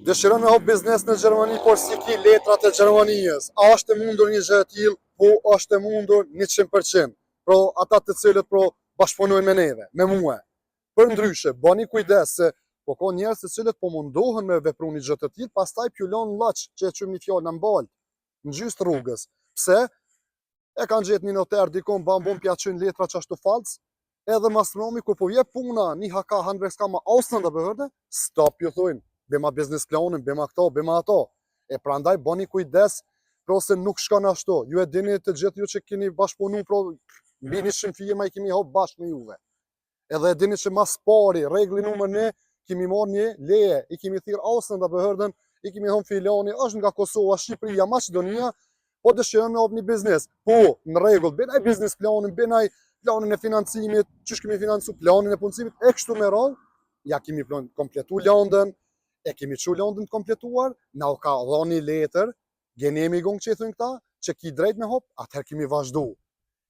Dëshiron me hop biznes në Gjermani, por si ki letrat e Gjermanisë. A është e mundur një gjë e tillë? Po, është e mundur 100%. Pro ata të cilët bashkëpunojnë me neve, me mua. Për ndryshe, bani kujdes se po ka njerëz të cilët po mundohen me vepru një gjë të tillë, pastaj pjulon llaç që e çym një fjalë në mbalt, në gjysmë rrugës. Pse? E kanë gjetë një notar dikon bambon pjaqyn letra çashtu falc, edhe mastronomi kur po jep puna, një haka handverkskama ausland behörde, stop ju thojnë. Bema biznes planin, bema këto, bema ato. E prandaj bani kujdes, pro se nuk shkon ashtu. Ju e dini të gjithë ju që keni bashkëpunu, pro mbi 100 firma i kemi hop bashkë me juve. Edhe e dini që mas pari, regli numër 1, kemi marrë një leje, i kemi thirr Ausland apo Hërdën, i kemi thonë filani është nga Kosova, Shqipëria, Maqedonia, po dëshirojmë me hop një biznes. Po, në rregull, bënaj biznes planin, bënaj planin e financimit, çish kemi financu planin e punësimit, e kështu me radhë, ja kemi kompletu Londën, e kemi çu Londën të kompletuar, na u ka dhënë një letër, genemi gong që i thënë këta, që ki drejt me hop, atëherë kemi vazhdu.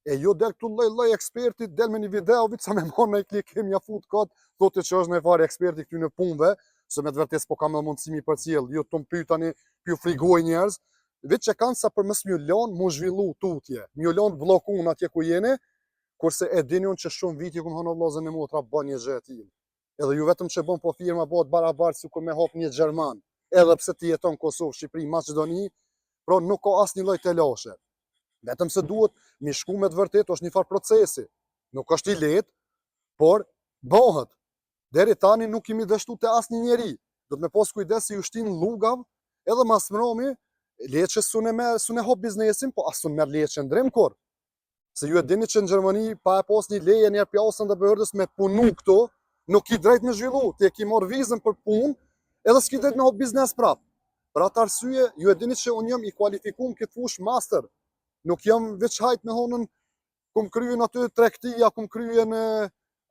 E jo del këtu lloj ekspertit, del me një video, vitë sa me marrë me klik, kemi ja fut kod, thotë që është në fare eksperti këty në punëve, se me të vërtetë po kam edhe mundësimi për cilë, ju të më pyetani, pju frigoj njerëz, vitë që kanë sa për mës mjë lanë, mu zhvillu tutje, mjë lanë blokun atje ku jeni, kurse e dini unë që shumë viti ku më thonë vllazën e motra bën një gjë e tillë. Edhe ju vetëm që bën po firma bëhet barabartë sikur me hop një gjerman, edhe pse ti jeton Kosovë, Shqipëri, Maqedoni, pra nuk ka asnjë lloj telashe. Vetëm se duhet mi shku me të vërtetë, është një farë procesi. Nuk është i lehtë, por bëhet. Deri tani nuk kemi dështu te asnjë njeri. Do të me pas kujdes se ju shtin lugav, edhe mas mromi, leçë sune hop biznesin, po as sun merr leçë ndrim kur. Se ju e dini që në Gjermani pa e pas një leje njerë pjasën dhe behërdës me punu këto, nuk ki drejt me zhvillu, ti e ki marrë vizën për punë, edhe s'ki drejt me hop biznes prap. Për atë arsye, ju e dini që unë jam i kualifikum këtë fush master. Nuk jam veç hajt me honën, kum kryen aty tregtia, kum kryen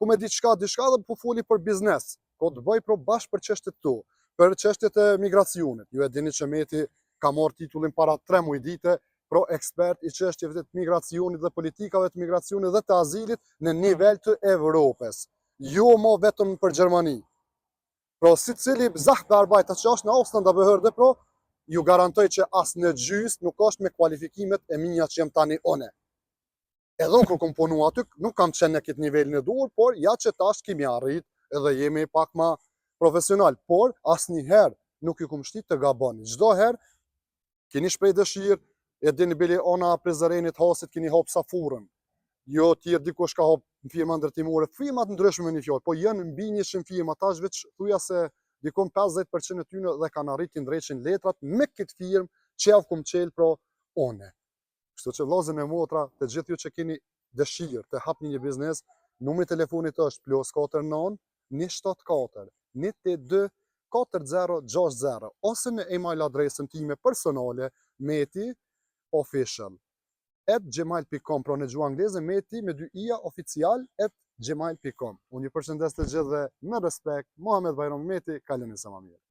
kum e diçka dhe po foli për biznes. Ko të bëj pro bashkë për çështjet tu, për çështjet e migracionit. Ju e dini që Meti ka marrë titullin para 3 muaj dite, pro ekspert i çështjeve të migracionit dhe politikave të migracionit dhe të azilit në nivel të Evropës. Jo mo vetëm për Gjermani. Pro si cili Sachbearbeiter që është në Ausland apo Behörde, pro ju garantoj që as në gjys nuk është me kualifikimet e minja që jem tani one. Edhe unë kur kom punu aty, nuk kam qenë në këtë nivelin e dur, por ja që tash kemi arrit, edhe jemi pak ma profesional, por asnjëherë nuk ju kom shtit të gaboni. Çdo herë keni shprej dëshirë, e dini bili ona Prizrenit Hasit keni hop Safurën. Jo tjerë dikush ka hop në firma ndërtimore, firmat ndryshme me një fjalë, po janë mbi 100 firma, tash veç thuja se dikon 50% e tyre dhe kanë arritin drejtën letrat me këtë firmë që javë kum qelë pro one. Kështu që vllazën e motra, të gjithë ju që keni dëshirë të hapni një biznes, numri i telefonit është +49 174 182 4060 ose në email adresën time personale meti.official@gmail.com, pra në gjuhë angleze meti me 2 i-a oficial@gmail.com. Unë ju përshëndes të gjithë dhe me respekt, Muhammed Bajram Meti, kaloni sa më mirë.